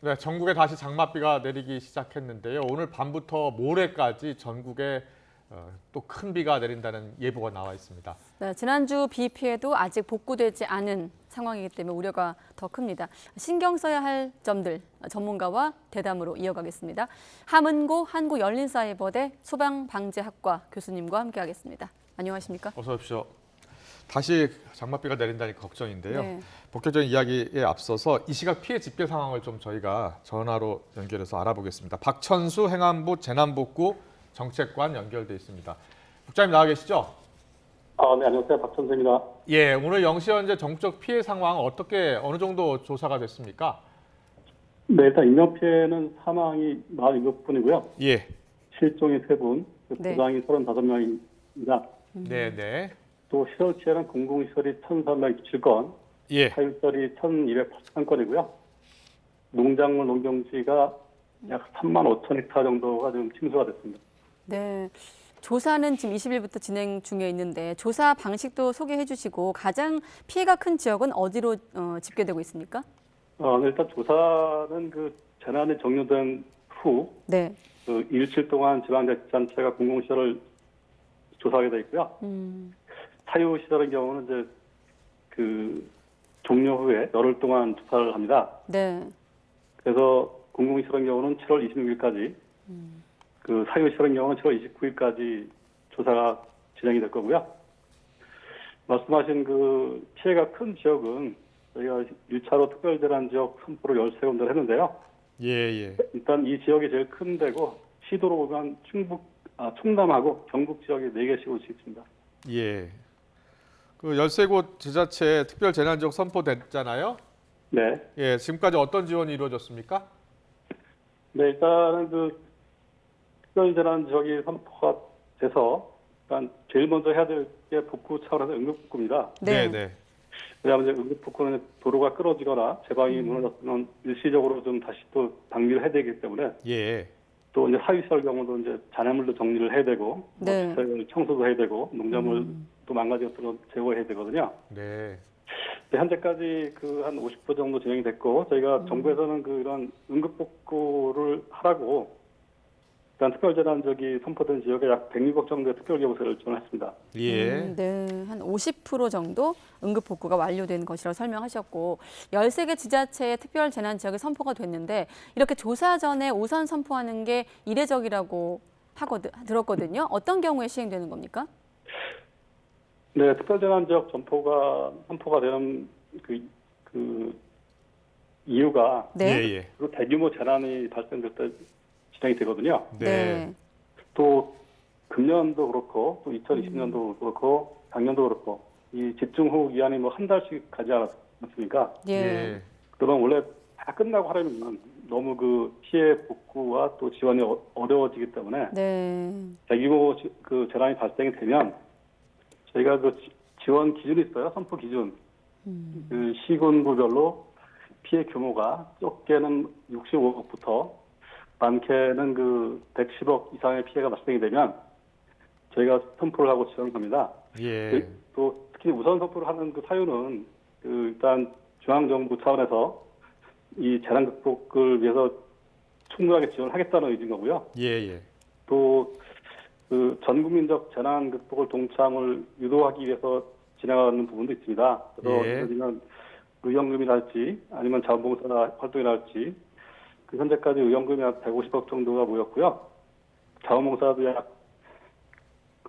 네, 전국에 다시 장맛비가 내리기 시작했는데요. 오늘 밤부터 모레까지 전국에 또 큰 비가 내린다는 예보가 나와 있습니다. 네, 지난주 비 피해도 아직 복구되지 않은 상황이기 때문에 우려가 더 큽니다. 신경 써야 할 점들 전문가와 대담으로 이어가겠습니다. 함은고 한국열린사이버대 소방방재학과 교수님과 함께하겠습니다. 안녕하십니까? 어서 오십시오. 다시 장맛비가 내린다니 걱정인데요. 네. 본격적인 이야기에 앞서서 이 시각 피해 집계 상황을 좀 저희가 전화로 연결해서 알아보겠습니다. 박천수 행안부 재난복구 정책관 연결돼 있습니다. 국장님 나와 계시죠? 네, 안녕하세요. 박천수입니다. 예, 오늘 0시 현재 전국적 피해 상황 어느 정도 조사가 됐습니까? 네, 일단 인명 피해는 사망이 47분이고요. 예. 실종이 3분, 네. 부상이 35명입니다. 네. 또 시설 피해는 공공시설이 1,327건, 예. 사유시설이 1,283건이고요. 농작물 농경지가 약 3만 5천 헥타 정도가 지금 침수가 됐습니다. 네. 조사는 지금 20일부터 진행 중에 있는데 조사 방식도 소개해 주시고 가장 피해가 큰 지역은 어디로 집계되고 있습니까? 일단 조사는 그 재난이 종료된 후 네. 그 일주일 동안 지방자치단체가 공공시설을 조사하게 돼 있고요. 사유시설의 경우는 이제 그 종료 후에 열흘 동안 조사를 합니다. 네. 그래서 공공시설의 경우는 7월 26일까지, 그 사유시설의 경우는 7월 29일까지 조사가 진행이 될 거고요. 말씀하신 그 피해가 큰 지역은 저희가 1차로 특별재난 지역 선포를 13군데를 했는데요. 예. 일단 이 지역이 제일 큰 데고 시도로 보면 충남하고 경북 지역이 4개씩으로 있습니다. 예. 그 13곳 지자체 특별 재난 지역 선포됐잖아요. 네. 예, 지금까지 어떤 지원이 이루어졌습니까? 네, 일단은 그 특별재난 지역이 선포가 돼서 일단 제일 먼저 해야 될 게 복구 차원에서 응급복구입니다. 네. 왜냐하면 이제 응급복구는 도로가 끊어지거나 제방이 무너졌으면 일시적으로 좀 다시 또 방류를 해야 되기 때문에 예. 또 이제 하위시설 경우도 이제 잔해물도 정리를 해야 되고, 네. 시설 청소도 해야 되고, 농작물 또 망가진 것들은 제거해야 되거든요. 네. 현재까지 그 한 50% 정도 진행이 됐고, 저희가 정부에서는 이런 응급복구를 하라고 일단 특별재난지역이 선포된 지역에 약 106억 정도의 특별기부세를 지원했습니다. 예. 네, 한 50% 정도 응급복구가 완료된 것이라고 설명하셨고 13개 지자체의 특별재난지역이 선포가 됐는데 이렇게 조사 전에 우선 선포하는 게 이례적이라고 들었거든요. 어떤 경우에 시행되는 겁니까? 네, 특별재난지역 선포가 되는 그 이유가 네. 예. 그 대규모 재난이 발생될 때 진행이 되거든요. 네. 또 금년도 그렇고 또 2020년도 그렇고 작년도 그렇고 이 집중호우 기한이 뭐 한 달씩 가지 않았습니까? 예. 그러면 원래 다 끝나고 하려면 너무 그 피해 복구와 또 지원이 어려워지기 때문에 네. 대규모 그 재난이 발생이 되면 저희가 그 지원 기준이 있어요. 선포 기준. 그 시군구별로 피해 규모가 적게는 65억부터 많게는 그 110억 이상의 피해가 발생이 되면 저희가 선포를 하고 지원을 합니다. 예. 또 특히 우선 선포를 하는 그 사유는 그 일단 중앙정부 차원에서 이 재난 극복을 위해서 충분하게 지원하겠다는 의지인 거고요. 예. 또 그 전국민적 재난 극복을 동참을 유도하기 위해서 진행하는 부분도 있습니다. 그래서 예를 들면 의원금이랄지 아니면 자원봉사 활동이랄지 그 현재까지 의원금이 한 150억 정도가 모였고요. 자원봉사도 약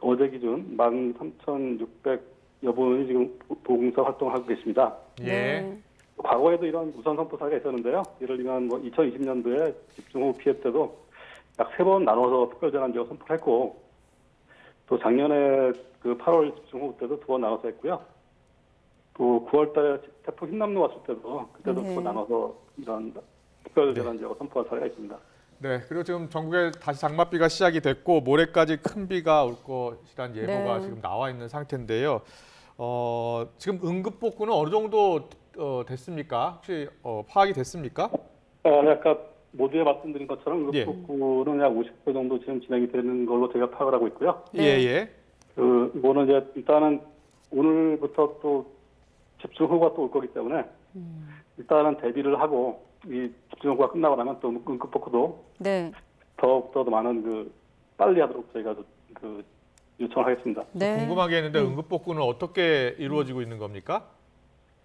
어제 기준 13,600여 분이 지금 보공사 활동을 하고 계십니다. 예. 과거에도 이런 우선 선포 사례가 있었는데요. 예를 들면 2020년도에 집중호우 피해 때도 약 3번 나눠서 특별재난지역 선포를 했고 또 작년에 그 8월 집중호우 때도 2번 나눠서 했고요. 또 9월달에 태풍 흰남노 왔을 때도 그때도 2번 나눠서 이런 특별재난지역 선포한 사례가 있습니다. 네. 그리고 지금 전국에 다시 장맛비가 시작이 됐고 모레까지 큰 비가 올 것이란 예보가 지금 나와 있는 상태인데요. 지금 응급복구는 어느 정도 됐습니까? 혹시 파악이 됐습니까? 아까 모두에 말씀드린 것처럼 응급복구는 약 50% 정도 지금 진행이 되는 걸로 제가 파악을 하고 있고요. 예. 이거는 이제 일단은 오늘부터 또 집중호우가 또 올 거기 때문에 일단은 대비를 하고 이 집중호우가 끝나고 나면 또 응급복구도 네. 더욱더 많은 빨리 하도록 저희가 요청을 하겠습니다. 네. 궁금하게 했는데 응급복구는 어떻게 이루어지고 있는 겁니까?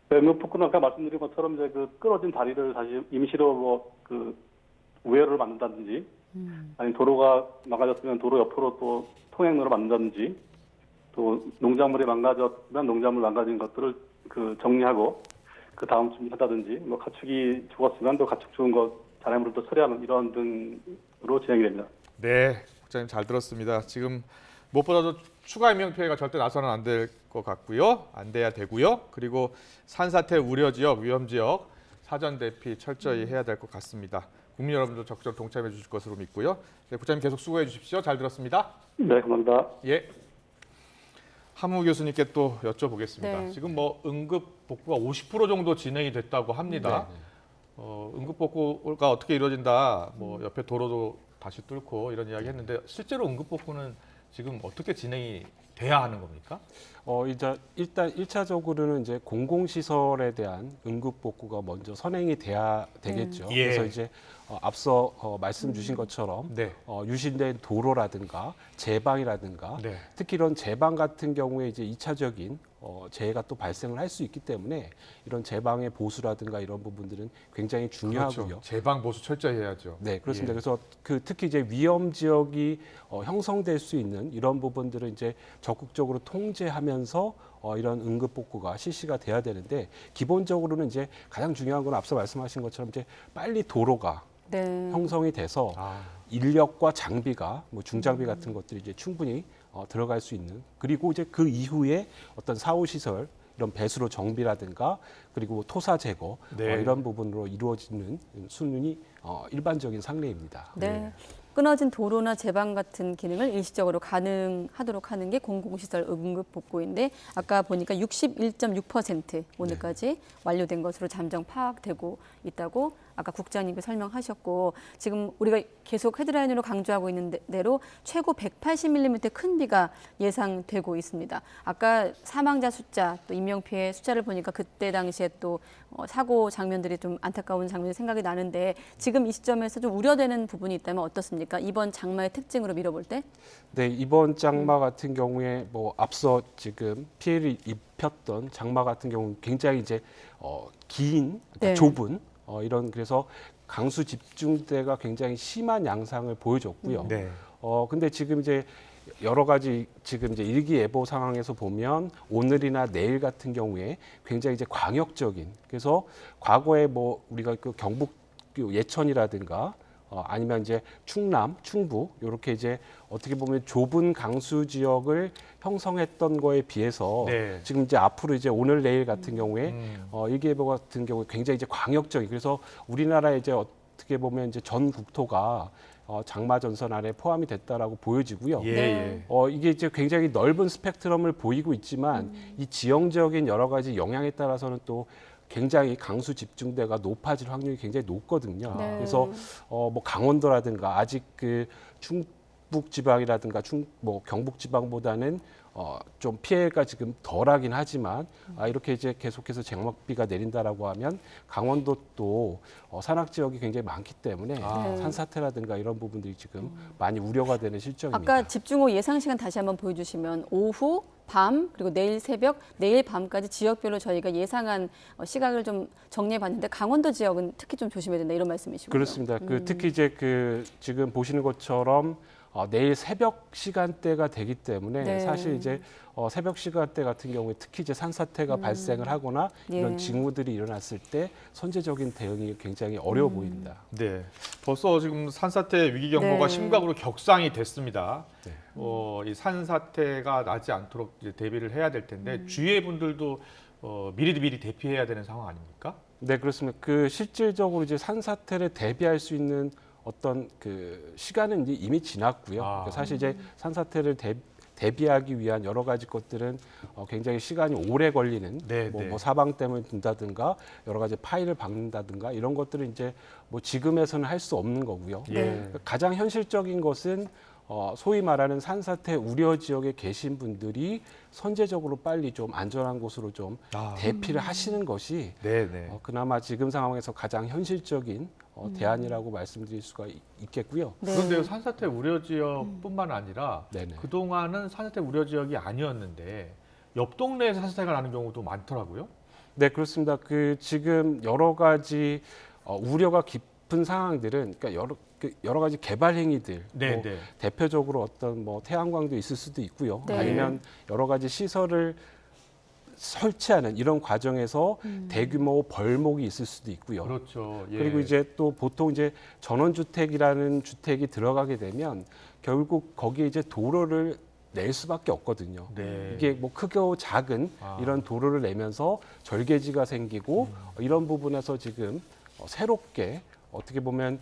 네, 응급복구는 아까 말씀드린 것처럼 이제 끊어진 다리를 다시 임시로 우회로를 만든다든지, 아니면 도로가 망가졌으면 도로 옆으로 또 통행로를 만든다든지, 또 농작물이 망가졌으면 농작물 망가진 것들을 정리하고 그 다음 준비한다든지, 가축이 죽었으면 또 가축 죽은 것 잔해물을 또 처리하는 이런 등으로 진행이 됩니다. 네, 국장님 잘 들었습니다. 지금 무엇보다도 추가 인명 피해가 절대 나서는 안 될 것 같고요. 안 돼야 되고요. 그리고 산사태 우려 지역, 위험 지역 사전 대피 철저히 해야 될 것 같습니다. 국민 여러분도 적극 동참해 주실 것으로 믿고요. 네, 국장님 계속 수고해 주십시오. 잘 들었습니다. 네, 감사합니다. 예. 함우 교수님께 또 여쭤보겠습니다. 네. 지금 응급 복구가 50% 정도 진행이 됐다고 합니다. 응급 복구가 어떻게 이루어진다. 옆에 도로도 다시 뚫고 이런 이야기 했는데 실제로 응급 복구는 지금 어떻게 진행이 돼야 하는 겁니까? 이제 일단 1차적으로는 이제 공공시설에 대한 응급복구가 먼저 선행이 돼야 되겠죠. 예. 그래서 이제 앞서 말씀 주신 것처럼 네. 유실된 도로라든가 제방이라든가 네. 특히 이런 제방 같은 경우에 이제 2차적인 재해가 또 발생을 할 수 있기 때문에 이런 제방의 보수라든가 이런 부분들은 굉장히 중요하고요. 그렇죠. 제방 보수 철저히 해야죠. 네, 그렇습니다. 예. 그래서 특히 이제 위험 지역이 형성될 수 있는 이런 부분들을 이제 적극적으로 통제하면서 이런 응급 복구가 실시가 돼야 되는데 기본적으로는 이제 가장 중요한 건 앞서 말씀하신 것처럼 이제 빨리 도로가 네. 형성이 돼서 인력과 장비가 중장비 같은 것들이 이제 충분히 들어갈 수 있는 그리고 이제 그 이후에 어떤 사후 시설 이런 배수로 정비라든가 그리고 토사 제거 네. 이런 부분으로 이루어지는 수준이 일반적인 상례입니다. 네. 끊어진 도로나 제방 같은 기능을 일시적으로 가능하도록 하는 게 공공시설 응급복구인데 아까 보니까 61.6% 오늘까지 완료된 것으로 잠정 파악되고 있다고 아까 국장님이 설명하셨고 지금 우리가 계속 헤드라인으로 강조하고 있는 대로 최고 180mm 큰 비가 예상되고 있습니다. 아까 사망자 숫자 또 인명피해 숫자를 보니까 그때 당시에 또 사고 장면들이 좀 안타까운 장면이 생각이 나는데 지금 이 시점에서 좀 우려되는 부분이 있다면 어떻습니까? 이번 장마의 특징으로 밀어볼 때? 네, 이번 장마 같은 경우에 앞서 지금 피해를 입혔던 장마 같은 경우는 굉장히 이제 긴 네. 좁은 이런 그래서 강수 집중대가 굉장히 심한 양상을 보여줬고요. 네. 근데 지금 이제 여러 가지 지금 이제 일기예보 상황에서 보면 오늘이나 내일 같은 경우에 굉장히 이제 광역적인 그래서 과거에 우리가 경북 예천이라든가 아니면 이제 충남, 충북 이렇게 이제 어떻게 보면 좁은 강수 지역을 형성했던 거에 비해서 네. 지금 이제 앞으로 이제 오늘 내일 같은 경우에 일기예보 같은 경우에 굉장히 이제 광역적인 그래서 우리나라에 이제 어떻게 보면 이제 전 국토가 장마 전선 안에 포함이 됐다라고 보여지고요. 예, 네. 예. 이게 이제 굉장히 넓은 스펙트럼을 보이고 있지만 이 지형적인 여러 가지 영향에 따라서는 또 굉장히 강수 집중대가 높아질 확률이 굉장히 높거든요. 네. 그래서 강원도라든가 아직 그 충북 지방이라든가 경북 지방보다는 좀 피해가 지금 덜하긴 하지만 이렇게 이제 계속해서 장맛비가 내린다라고 하면 강원도도 산악 지역이 굉장히 많기 때문에 산사태라든가 이런 부분들이 지금 많이 우려가 되는 실정입니다. 아까 집중호우 예상 시간 다시 한번 보여주시면 오후, 밤 그리고 내일 새벽, 내일 밤까지 지역별로 저희가 예상한 시각을 좀 정리해봤는데 강원도 지역은 특히 좀 조심해야 된다 이런 말씀이시군요. 그렇습니다. 특히 이제 지금 보시는 것처럼 내일 새벽 시간대가 되기 때문에 네. 사실 이제 새벽 시간대 같은 경우에 특히 이제 산사태가 발생을 하거나 이런 예. 징후들이 일어났을 때 선제적인 대응이 굉장히 어려워 보입니다. 네. 벌써 지금 산사태 위기 경보가 네. 심각으로 격상이 됐습니다. 네. 이 산사태가 나지 않도록 이제 대비를 해야 될 텐데 주위의 분들도 미리 대피해야 되는 상황 아닙니까? 네, 그렇습니다. 실질적으로 이제 산사태를 대비할 수 있는 어떤 그 시간은 이미 지났고요. 그러니까 사실 이제 산사태를 대비하기 위한 여러 가지 것들은 굉장히 시간이 오래 걸리는 네, 뭐 사방댐을 둔다든가 여러 가지 파일을 박는다든가 이런 것들은 이제 지금에서는 할 수 없는 거고요. 예. 그러니까 가장 현실적인 것은 소위 말하는 산사태 우려 지역에 계신 분들이 선제적으로 빨리 좀 안전한 곳으로 좀 대피를 하시는 것이 네네. 그나마 지금 상황에서 가장 현실적인 대안이라고 말씀드릴 수가 있겠고요. 네. 그런데요, 산사태 우려 지역뿐만 아니라 네네. 그동안은 산사태 우려 지역이 아니었는데 옆 동네에서 산사태가 나는 경우도 많더라고요. 네, 그렇습니다. 지금 여러 가지 우려가 깊은 상황들은 그러니까 여러 가지 개발 행위들, 네, 뭐 네. 대표적으로 어떤 뭐 태양광도 있을 수도 있고요. 네. 아니면 여러 가지 시설을 설치하는 이런 과정에서 대규모 벌목이 있을 수도 있고요. 그렇죠. 예. 그리고 이제 또 보통 이제 전원주택이라는 주택이 들어가게 되면 결국 거기에 이제 도로를 낼 수밖에 없거든요. 네. 이게 뭐 크고 작은 이런 도로를 내면서 절개지가 생기고 이런 부분에서 지금 새롭게 어떻게 보면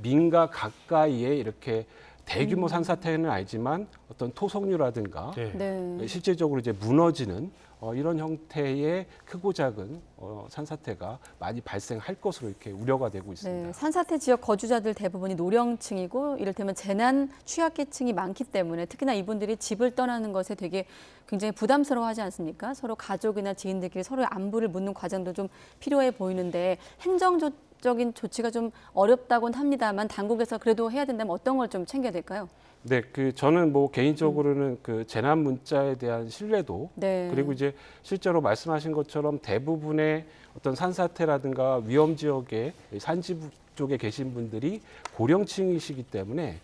민가 가까이에 이렇게 대규모 산사태는 아니지만 어떤 토속류라든가 네. 네. 실질적으로 이제 무너지는 이런 형태의 크고 작은 산사태가 많이 발생할 것으로 이렇게 우려가 되고 있습니다. 네, 산사태 지역 거주자들 대부분이 노령층이고 이를테면 재난 취약계층이 많기 때문에 특히나 이분들이 집을 떠나는 것에 되게 굉장히 부담스러워하지 않습니까? 서로 가족이나 지인들끼리 서로의 안부를 묻는 과정도 좀 필요해 보이는데 행정적인 조치가 좀 어렵다고는 합니다만 당국에서 그래도 해야 된다면 어떤 걸 좀 챙겨야 될까요? 네, 저는 뭐 개인적으로는 재난 문자에 대한 신뢰도 네. 그리고 이제 실제로 말씀하신 것처럼 대부분의 어떤 산사태라든가 위험 지역에 산지 쪽에 계신 분들이 고령층이시기 때문에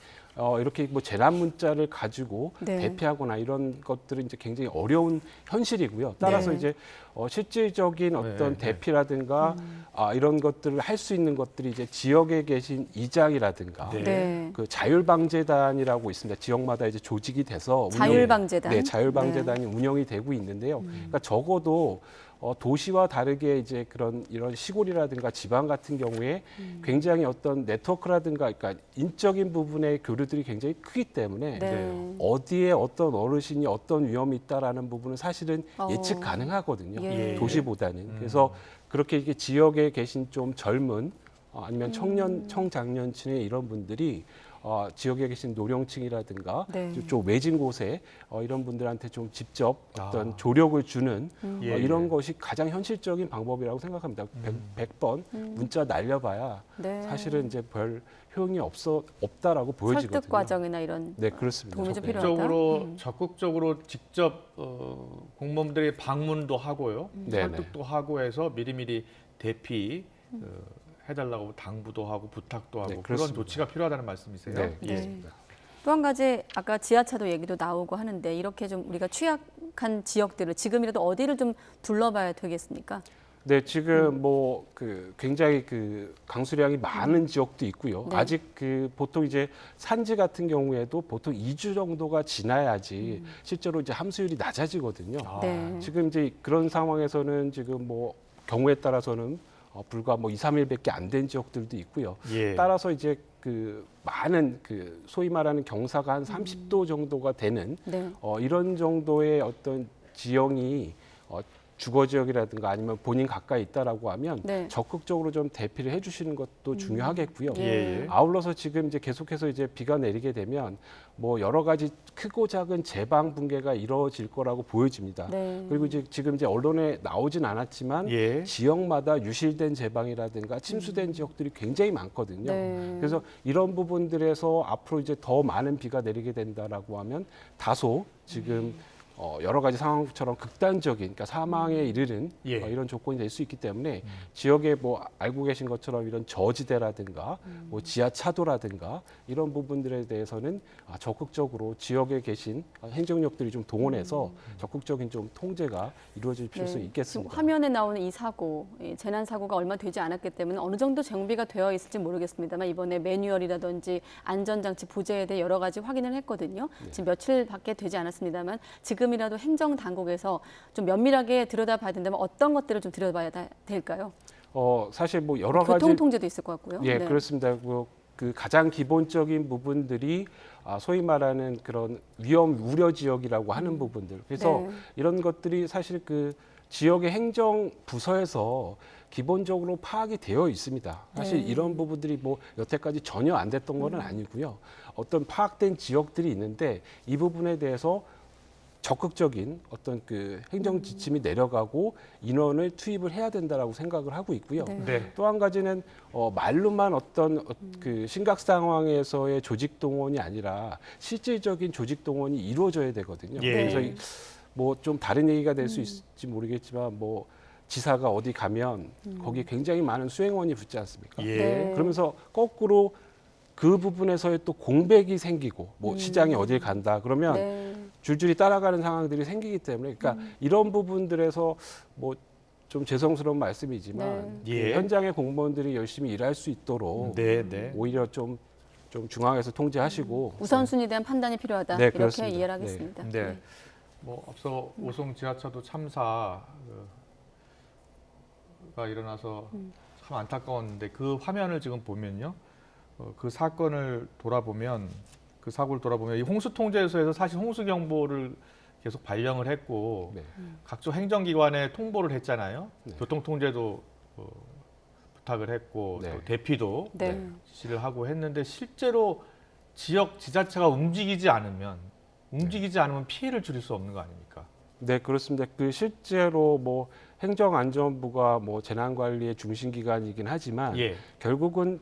이렇게 뭐 재난 문자를 가지고 네. 대피하거나 이런 것들은 이제 굉장히 어려운 현실이고요. 따라서 네. 이제 실질적인 어떤 네. 대피라든가 이런 것들을 할 수 있는 것들이 이제 지역에 계신 이장이라든가 네. 네. 자율방재단이라고 있습니다. 지역마다 이제 조직이 돼서 자율방재단. 네, 자율방재단이 운영이 되고 있는데요. 그러니까 적어도 도시와 다르게 이제 이런 시골이라든가 지방 같은 경우에 굉장히 어떤 네트워크라든가 그러니까 인적인 부분의 교류들이 굉장히 크기 때문에 네. 어디에 어떤 어르신이 어떤 위험이 있다라는 부분은 사실은 어. 예측 가능하거든요. 예. 도시보다는. 그래서 그렇게 이게 지역에 계신 좀 젊은 아니면 청장년층의 이런 분들이 지역에 계신 노령층이라든가 네. 좀 외진 곳에 이런 분들한테 좀 직접 어떤 조력을 주는 예, 이런 예. 것이 가장 현실적인 방법이라고 생각합니다. 100번 문자 날려봐야 네. 사실은 이제 별 효용이 없다라고 보여지거든요. 설득 과정이나 이런 네, 그렇습니다. 도움이 좀 네. 필요하다. 적극적으로 직접 공무원들이 방문도 하고요, 네네. 설득도 하고 해서 미리미리 대피 해달라고 당부도 하고 부탁도 하고 네, 그런 그렇습니다. 조치가 필요하다는 말씀이세요? 네, 예. 그렇습니다. 또 한 가지 아까 지하차도 얘기도 나오고 하는데 이렇게 좀 우리가 취약한 지역들을 지금이라도 어디를 좀 둘러봐야 되겠습니까? 네, 지금 뭐 굉장히 강수량이 많은 지역도 있고요. 네. 아직 보통 이제 산지 같은 경우에도 보통 2주 정도가 지나야지 실제로 이제 함수율이 낮아지거든요. 네. 지금 이제 그런 상황에서는 지금 뭐 경우에 따라서는 불과 뭐 2, 3일밖에 안 된 지역들도 있고요. 예. 따라서 이제 많은 소위 말하는 경사가 한 30도 정도가 되는 네. 이런 정도의 어떤 지형이 주거 지역이라든가 아니면 본인 가까이 있다라고 하면 네. 적극적으로 좀 대피를 해주시는 것도 중요하겠고요. 예, 예. 아울러서 지금 이제 계속해서 이제 비가 내리게 되면 뭐 여러 가지 크고 작은 제방 붕괴가 이루어질 거라고 보여집니다. 네. 그리고 이제 지금 이제 언론에 나오진 않았지만 예. 지역마다 유실된 제방이라든가 침수된 지역들이 굉장히 많거든요. 네. 그래서 이런 부분들에서 앞으로 이제 더 많은 비가 내리게 된다라고 하면 다소 지금 여러 가지 상황처럼 극단적인 그러니까 사망에 이르는 예. 이런 조건이 될 수 있기 때문에 지역에 뭐 알고 계신 것처럼 이런 저지대라든가 뭐 지하차도라든가 이런 부분들에 대해서는 적극적으로 지역에 계신 행정력들이 좀 동원해서 적극적인 좀 통제가 이루어질 필요성이 네. 지금 있겠습니다. 화면에 나오는 이 사고, 이 재난 사고가 얼마 되지 않았기 때문에 어느 정도 정비가 되어 있을지 모르겠습니다만 이번에 매뉴얼이라든지 안전장치 부재에 대해 여러 가지 확인을 했거든요. 지금 며칠밖에 되지 않았습니다만 지금이라도 행정 당국에서 좀 면밀하게 들여다봐야 된다면 어떤 것들을 좀 들여다봐야 될까요? 사실 뭐 여러 가지 교통 통제도 있을 것 같고요. 예, 네. 그렇습니다. 그 가장 기본적인 부분들이 소위 말하는 그런 위험 우려 지역이라고 하는 부분들. 그래서 네. 이런 것들이 사실 지역의 행정 부서에서 기본적으로 파악이 되어 있습니다. 사실 네. 이런 부분들이 뭐 여태까지 전혀 안 됐던 거는 아니고요. 어떤 파악된 지역들이 있는데 이 부분에 대해서 적극적인 어떤 그 행정 지침이 내려가고 인원을 투입을 해야 된다라고 생각을 하고 있고요. 네. 네. 또 한 가지는 말로만 어떤 그 심각 상황에서의 조직 동원이 아니라 실질적인 조직 동원이 이루어져야 되거든요. 예. 그래서 뭐 좀 다른 얘기가 될 수 있을지 모르겠지만 뭐 지사가 어디 가면 거기 굉장히 많은 수행원이 붙지 않습니까? 예. 네. 그러면서 거꾸로 그 부분에서의 또 공백이 생기고 뭐 시장이 어딜 간다 그러면 네. 줄줄이 따라가는 상황들이 생기기 때문에 그러니까 이런 부분들에서 뭐 좀 죄송스러운 말씀이지만 네. 예. 현장의 공무원들이 열심히 일할 수 있도록 네, 네. 오히려 좀 중앙에서 통제하시고 우선순위에 대한 판단이 필요하다. 네, 이렇게 그렇습니다. 이해를 하겠습니다. 네. 뭐 앞서 오송 지하차도 참사가 일어나서 참 안타까웠는데 그 화면을 지금 보면요, 그 사건을 돌아보면 그 사고를 돌아보면 이 홍수통제소에서 사실 홍수경보를 계속 발령을 했고 네. 각종 행정기관에 통보를 했잖아요. 네. 교통통제도 부탁을 했고 네. 또 대피도 네. 지시를 하고 했는데 실제로 지역 지자체가 움직이지 않으면 피해를 줄일 수 없는 거 아닙니까? 네, 그렇습니다. 그 실제로 뭐 행정안전부가 뭐 재난관리의 중심기관이긴 하지만 예. 결국은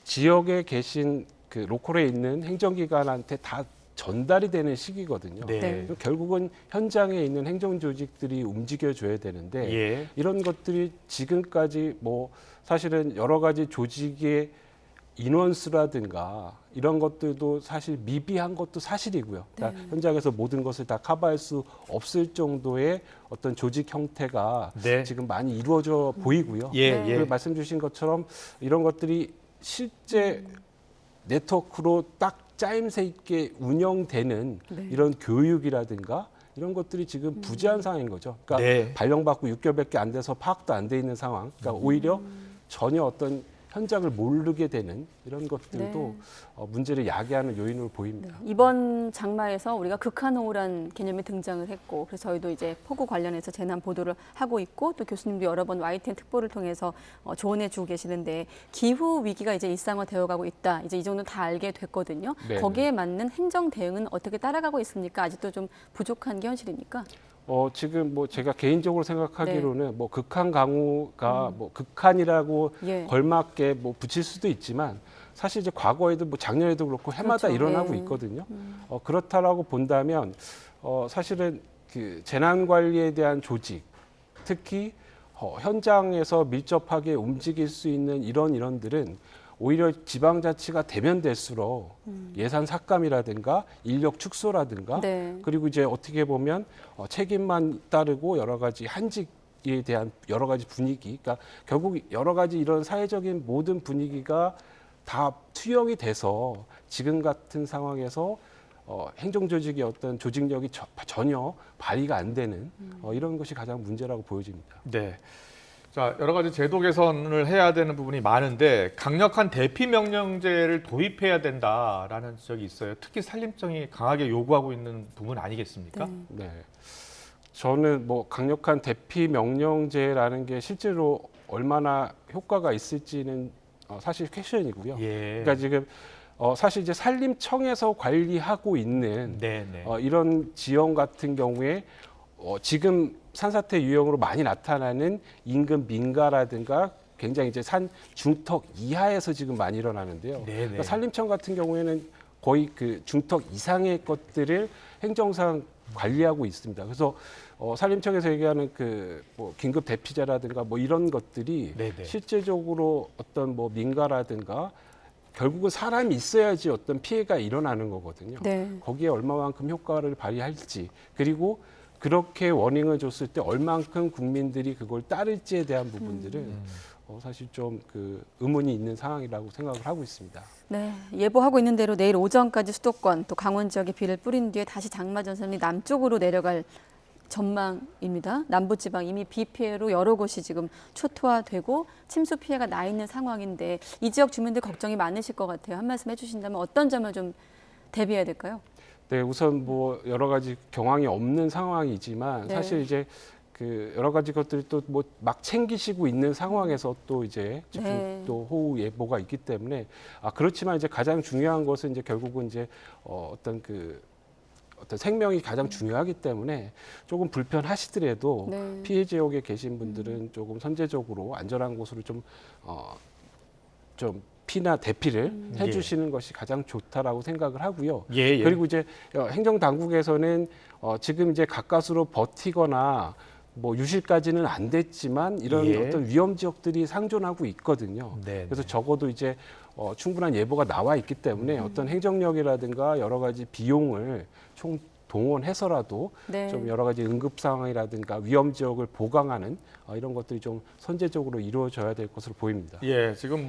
지역에 계신 그 로컬에 있는 행정기관한테 다 전달이 되는 시기거든요. 네. 네. 결국은 현장에 있는 행정조직들이 움직여줘야 되는데 예. 이런 것들이 지금까지 뭐 사실은 여러 가지 조직의 인원수라든가 이런 것들도 사실 미비한 것도 사실이고요. 그러니까 현장에서 모든 것을 다 커버할 수 없을 정도의 어떤 조직 형태가 네. 지금 많이 이루어져 보이고요. 예, 네. 예. 그 말씀 주신 것처럼 이런 것들이 실제 네트워크로 딱 짜임새 있게 운영되는 네. 이런 교육이라든가 이런 것들이 지금 부재한 상황인 거죠. 그러니까 네. 발령받고 6개월밖에 안 돼서 파악도 안 돼 있는 상황. 그러니까 오히려 전혀 어떤 현장을 모르게 되는 이런 것들도 문제를 야기하는 요인으로 보입니다. 네. 이번 장마에서 우리가 극한호우란 개념이 등장을 했고 그래서 저희도 이제 폭우 관련해서 재난 보도를 하고 있고 또 교수님도 여러 번 YTN 특보를 통해서 조언해 주고 계시는데 기후 위기가 이제 일상화되어 가고 있다. 이제 이 정도 다 알게 됐거든요. 네. 거기에 맞는 행정 대응은 어떻게 따라가고 있습니까? 아직도 좀 부족한 게 현실입니까? 지금 뭐 제가 개인적으로 생각하기로는 뭐 극한 강우가 뭐 극한이라고 예. 걸맞게 뭐 붙일 수도 있지만 사실 이제 과거에도 뭐 작년에도 그렇고 해마다 그렇죠. 일어나고 네. 있거든요. 그렇다라고 본다면 사실은 그 재난 관리에 대한 조직, 특히 현장에서 밀접하게 움직일 수 있는 인원들은 오히려 지방자치가 되면 될수록 예산 삭감이라든가 인력 축소라든가 네. 그리고 이제 어떻게 보면 책임만 따르고 여러 가지 한직에 대한 여러 가지 분위기, 그러니까 결국 여러 가지 이런 사회적인 모든 분위기가 다 투영이 돼서 지금 같은 상황에서 행정조직의 어떤 조직력이 전혀 발휘가 안 되는 이런 것이 가장 문제라고 보여집니다. 네. 자, 여러 가지 제도 개선을 해야 되는 부분이 많은데 강력한 대피 명령제를 도입해야 된다라는 지적이 있어요. 특히 산림청이 강하게 요구하고 있는 부분 아니겠습니까? 네. 네. 저는 뭐 강력한 대피 명령제라는 게 실제로 얼마나 효과가 있을지는 사실 퀘션이고요. 예. 그러니까 지금 사실 이제 산림청에서 관리하고 있는 네, 네. 이런 지형 같은 경우에 지금 산사태 유형으로 많이 나타나는 인근 민가라든가 굉장히 이제 산 중턱 이하에서 지금 많이 일어나는데요. 네, 네. 그러니까 산림청 같은 경우에는 거의 그 중턱 이상의 것들을 행정상 관리하고 있습니다. 그래서 산림청에서 얘기하는 그 뭐 긴급 대피제라든가 뭐 이런 것들이 네, 네. 실제적으로 어떤 뭐 민가라든가 결국은 사람이 있어야지 어떤 피해가 일어나는 거거든요. 네. 거기에 얼마만큼 효과를 발휘할지 그리고 그렇게 워닝을 줬을 때 얼만큼 국민들이 그걸 따를지에 대한 부분들은 사실 좀 그 의문이 있는 상황이라고 생각을 하고 있습니다. 네, 예보하고 있는 대로 내일 오전까지 수도권 또 강원 지역에 비를 뿌린 뒤에 다시 장마 전선이 남쪽으로 내려갈 전망입니다. 남부지방 이미 비 피해로 여러 곳이 지금 초토화되고 침수 피해가 나 있는 상황인데 이 지역 주민들 걱정이 많으실 것 같아요. 한 말씀 해주신다면 어떤 점을 좀 대비해야 될까요? 네, 우선 뭐 여러 가지 경황이 없는 상황이지만 네. 사실 이제 그 여러 가지 것들이 또 뭐 막 챙기시고 있는 상황에서 또 이제 집중 네. 또 호우 예보가 있기 때문에 그렇지만 이제 가장 중요한 것은 이제 결국은 이제 어떤 생명이 가장 중요하기 때문에 조금 불편하시더라도 네. 피해 지역에 계신 분들은 조금 선제적으로 안전한 곳으로 좀 피나 대피를 해주시는 것이 가장 좋다라고 생각을 하고요. 예, 예. 그리고 이제 행정 당국에서는 지금 이제 가까스로 버티거나 뭐 유실까지는 안 됐지만 이런 예. 어떤 위험 지역들이 상존하고 있거든요. 네, 그래서 네. 적어도 이제 충분한 예보가 나와 있기 때문에 어떤 행정력이라든가 여러 가지 비용을 총 동원해서라도 네. 좀 여러 가지 응급 상황이라든가 위험 지역을 보강하는 이런 것들이 좀 선제적으로 이루어져야 될 것으로 보입니다. 예, 지금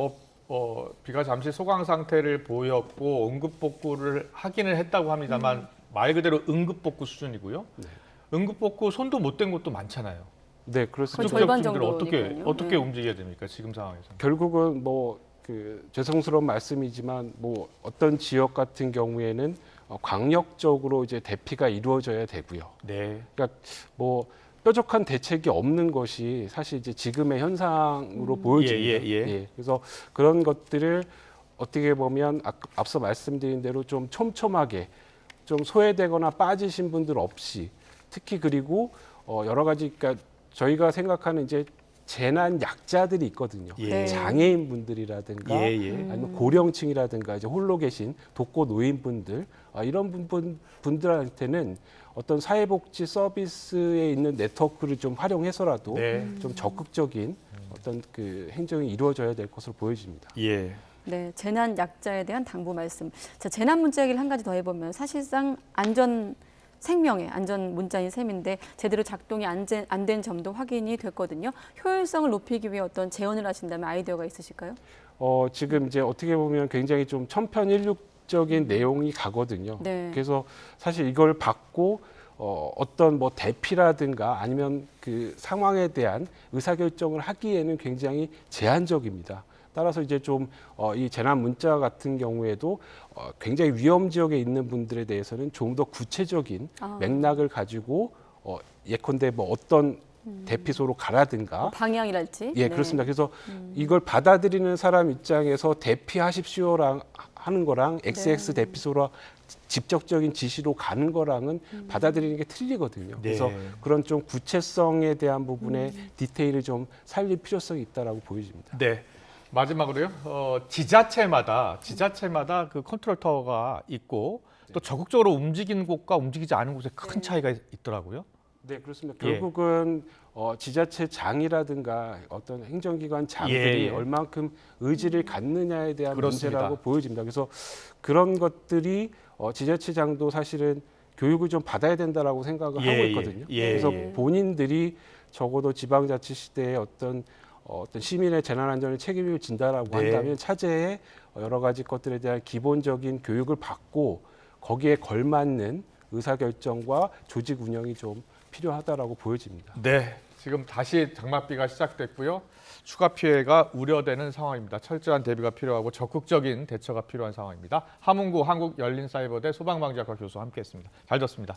비가 잠시 소강 상태를 보였고 응급복구를 하기는 했다고 합니다만 말 그대로 응급복구 수준이고요. 네. 응급복구 손도 못 댄 곳도 많잖아요. 네, 거의 그렇습니다. 절반 지역주민들은 정도니까요. 어떻게 네. 움직여야 됩니까? 지금 상황에서. 결국은 죄송스러운 말씀이지만 어떤 지역 같은 경우에는 광역적으로 이제 대피가 이루어져야 되고요. 네. 그러니까 뾰족한 대책이 없는 것이 사실 이제 지금의 현상으로 보여집니다. 예. 그래서 그런 것들을 어떻게 보면 앞서 말씀드린 대로 좀 촘촘하게 좀 소외되거나 빠지신 분들 없이 특히 그리고 여러 가지 그러니까 저희가 생각하는 이제 재난 약자들이 있거든요. 예. 장애인 분들이라든가 아니면 고령층이라든가 이제 홀로 계신 독거 노인분들 이런 분들한테는 어떤 사회복지 서비스에 있는 네트워크를 좀 활용해서라도 네. 좀 적극적인 어떤 그 행정이 이루어져야 될 것으로 보여집니다. 예. 네, 재난 약자에 대한 당부 말씀. 자, 재난 문자 얘기를 한 가지 더 해보면 사실상 생명의 안전 문자인 셈인데 제대로 작동이 안 된 점도 확인이 됐거든요. 효율성을 높이기 위해 어떤 제언을 하신다면 아이디어가 있으실까요? 지금 이제 어떻게 보면 굉장히 좀 천편일률적인 내용이 가거든요. 네. 그래서 사실 이걸 받고 어떤 대피라든가 아니면 그 상황에 대한 의사결정을 하기에는 굉장히 제한적입니다. 따라서 이제 좀 이 재난 문자 같은 경우에도 굉장히 위험 지역에 있는 분들에 대해서는 좀 더 구체적인 맥락을 가지고 예컨대 어떤 대피소로 가라든가 방향이랄지. 예, 네. 그렇습니다. 그래서 이걸 받아들이는 사람 입장에서 대피하십시오랑 하는 거랑 XX 네. 대피소로 직접적인 지시로 가는 거랑은 받아들이는 게 틀리거든요. 네. 그래서 그런 좀 구체성에 대한 부분에 디테일을 좀 살릴 필요성이 있다라고 보여집니다. 네. 마지막으로요. 지자체마다 그 컨트롤 타워가 있고 또 적극적으로 움직이는 곳과 움직이지 않은 곳에 큰 차이가 있더라고요. 네, 그렇습니다. 예. 결국은 지자체장이라든가 어떤 행정기관 장들이 예. 얼만큼 의지를 갖느냐에 대한 그렇습니다. 문제라고 보여집니다. 그래서 그런 것들이 지자체장도 사실은 교육을 좀 받아야 된다라고 생각을 하고 있거든요. 그래서 본인들이 적어도 지방자치 시대에 어떤 시민의 재난안전을 책임을 진다라고 네. 한다면 차제에 여러 가지 것들에 대한 기본적인 교육을 받고 거기에 걸맞는 의사결정과 조직 운영이 좀 필요하다라고 보여집니다. 네. 지금 다시 장맛비가 시작됐고요. 추가 피해가 우려되는 상황입니다. 철저한 대비가 필요하고 적극적인 대처가 필요한 상황입니다. 함흥구 한국열린사이버대 소방방지학과 교수와 함께했습니다. 잘 들었습니다.